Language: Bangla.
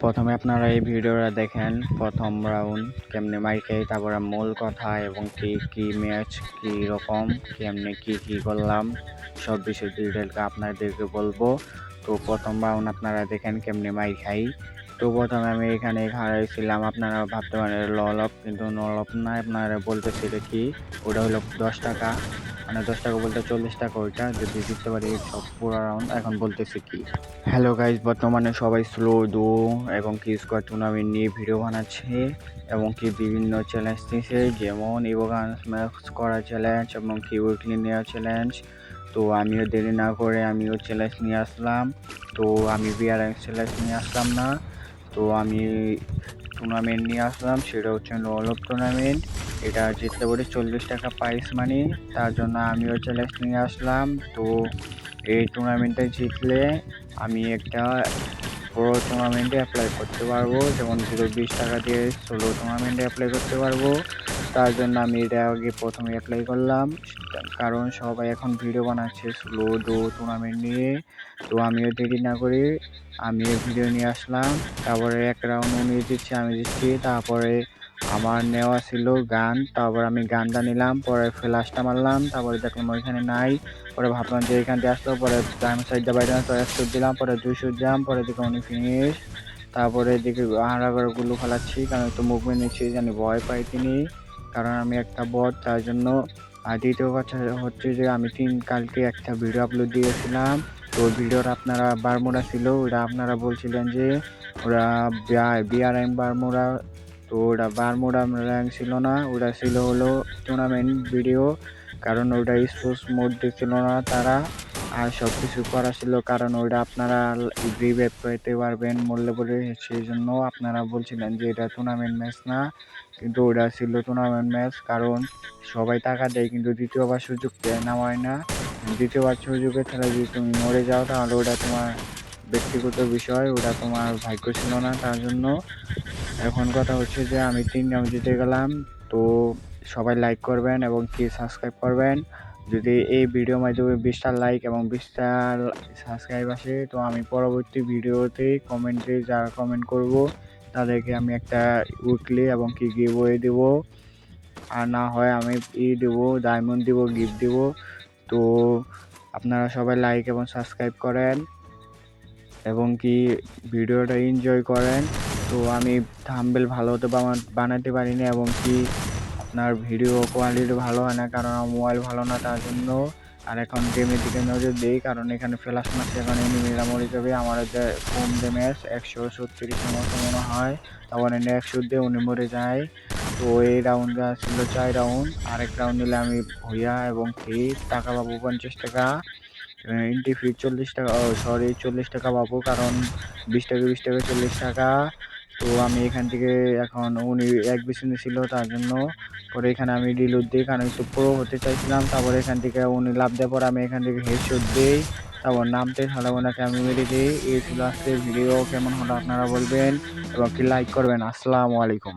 প্রথমে আপনারা এই ভিডিওটা দেখেন প্রথম রাউন্ড কেমনে মাইর খাই, তারপরে মূল কথা এবং কি ম্যাচ কি রকম কেমনে কি করলাম সব বিষয় ডিটেলকে আপনাদেরকে বলবো। তো প্রথম রাউন্ড আপনারা দেখেন কেমনে মাইর খাই। তো প্রথমে আমি এখানে হারাইছিলাম, আপনারা ভাবতে পারেন ললপ, কিন্তু নলপ না, আপনারা বলতেছিল কি ওটা হলো 10 টাকা, মানে 10 টাকা বলতে 40 টাকা, ওইটা যদি জিততে পারি সব পুরো রাউন্ড। এখন বলতেছি কি, হ্যালো গাইজ, বর্তমানে সবাই স্লো ডো এবং কি স্কোয়াড টুর্নামেন্ট নিয়ে ভিডিও বানাচ্ছে এবং কি বিভিন্ন চ্যালেঞ্জ নিয়েছে, যেমন ইভোগান ম্যাক্স করা চ্যালেঞ্জ এবং কি উইকলি নেওয়া চ্যালেঞ্জ। তো আমিও দেরি না করে আমিও চ্যালেঞ্জ নিয়ে আসলাম। তো আমি বিআরএম চ্যালেঞ্জ নিয়ে আসলাম না, তো আমি টুর্নামেন্ট নিয়ে আসলাম, সেটা হচ্ছে রোলঅপ টুর্নামেন্ট। এটা জিততে পারি 40 টাকা প্রাইস মানি, তার জন্য আমিও চ্যালেঞ্জ নিয়ে আসলাম। তো এই টুর্নামেন্টে জিতলে আমি একটা বড় টুর্নামেন্টে অ্যাপ্লাই করতে পারবো, যেমন 20 টাকা দিয়ে সোলো টুর্নামেন্টে অ্যাপ্লাই করতে পারবো। তার জন্য আমি এটা আগে প্রথমে অ্যাপ্লাই করলাম, কারণ সবাই এখন ভিডিও বানাচ্ছে স্লো ডো টুর্নামেন্ট নিয়ে। তো আমিও দেরি না করি আমিও ভিডিও নিয়ে আসলাম। তারপরে এক রাউন্ড উনি দিচ্ছে, আমি দিচ্ছি, তারপরে আমার নেওয়া ছিল গান, তারপর আমি গানটা নিলাম, পরে ফ্ল্যাশটা মারলাম, তারপরে দেখলাম ওইখানে নাই। পরে ভাবলাম যে এখান থেকে আসলো, পরে ডায়মন্ড সাইডটা বাইরে তো 1 শুট দিলাম, পরে 2 শুট দিলাম, পরে দিকে উনি ফিনিশ। তারপরে দিকে হারা করে গুলো ফেলাচ্ছি, কারণ একটু মুভমেন্ট নিচ্ছি, জানি ভয় পাই তিনি, কারণ আমি একটা বট, তার জন্য। আর দ্বিতীয় কথা হচ্ছে যে আমি কালকে একটা ভিডিও আপলোড দিয়েছিলাম, তো ওই ভিডিওর আপনারা বারমুডা ছিল, ওটা আপনারা বলছিলেন যে ওরা বিআরএম বারমুডা, তো ওটা বারমুডা র্যাঙ্ক ছিল না, ওটা ছিল হলো টুর্নামেন্ট ভিডিও, কারণ ওটা স্পোর্টস মোড দিচ্ছিল না তারা, আর সব কিছু করা ছিল, কারণ ওইটা আপনারা রিভাইভ পেতে পারবেন মূল্যে বলে, সেই জন্য আপনারা বলছিলেন যে এটা টুর্নামেন্ট ম্যাচ না, কিন্তু ওটা ছিল টুর্নামেন্ট ম্যাচ। কারণ সবাই টাকা দেয় কিন্তু দ্বিতীয়বার সুযোগ নেওয়া হয় না, দ্বিতীয়বার সুযোগে তাহলে যদি তুমি মরে যাও তাহলে ওটা তোমার ব্যক্তিগত বিষয়, ওটা তোমার ভাগ্য ছিল না, তার জন্য। এখন কথা হচ্ছে যে আমি 3 রাউন্ড জিতে গেলাম। তো সবাই লাইক করবেন এবং কি সাবস্ক্রাইব করবেন। যদি এই ভিডিওর মাধ্যমে 20টা লাইক এবং 20টা সাবস্ক্রাইব আসে, তো আমি পরবর্তী ভিডিওতে কমেন্টে যারা কমেন্ট করব তাদেরকে আমি একটা উইকলি এবং কি গিভওয়ে দেব, আর না হয় আমি দেবো, ডায়মন্ড দিব, গিফট দিব। তো আপনারা সবাই লাইক এবং সাবস্ক্রাইব করেন এবং কি ভিডিওটা এনজয় করেন। তো আমি থাম্বনেল ভালো হতে বানাতে পারি না এবং কি আপনার ভিডিও কোয়ালিটি ভালো হয় না, কারণ আমার মোবাইল ভালো না, তার জন্য। আর এখন গেমের দিকে নজর দিই, কারণ এখানে ফ্ল্যাশ মারছে, এখন এনিমিরা মরে যাবে। আমার কম ড্যামেজ 137-এর মতো মনে হয়, তখন এনে 100 দিয়ে উনি মরে যায়। তো এই রাউন্ড ছিল 4 রাউন্ড, আরেক রাউন্ড নিলে আমি ভইয়া এবং কি টাকা পাবো 50 টাকা, এন্ট্রি ফি 40 টাকা, সরি 40 টাকা পাবো, কারণ 20 টাকা 20 টাকা 40 টাকা। তো আমি এখান থেকে এখন উনি এক বিছানে ছিল, তার জন্য। পরে এখানে আমি রিলোড দিই, কারণ একটু প্রো হতে চাইছিলাম। তারপরে এখান থেকে উনি লাভ দেওয়ার পর আমি এখান থেকে হেডশট দিই, তারপর নামতে সারা ওনাকে আমি মেরে দিই। এই ছিল আজকের ভিডিও, কেমন হলো আপনারা বলবেন এবং কি লাইক করবেন। আসসালামু আলাইকুম।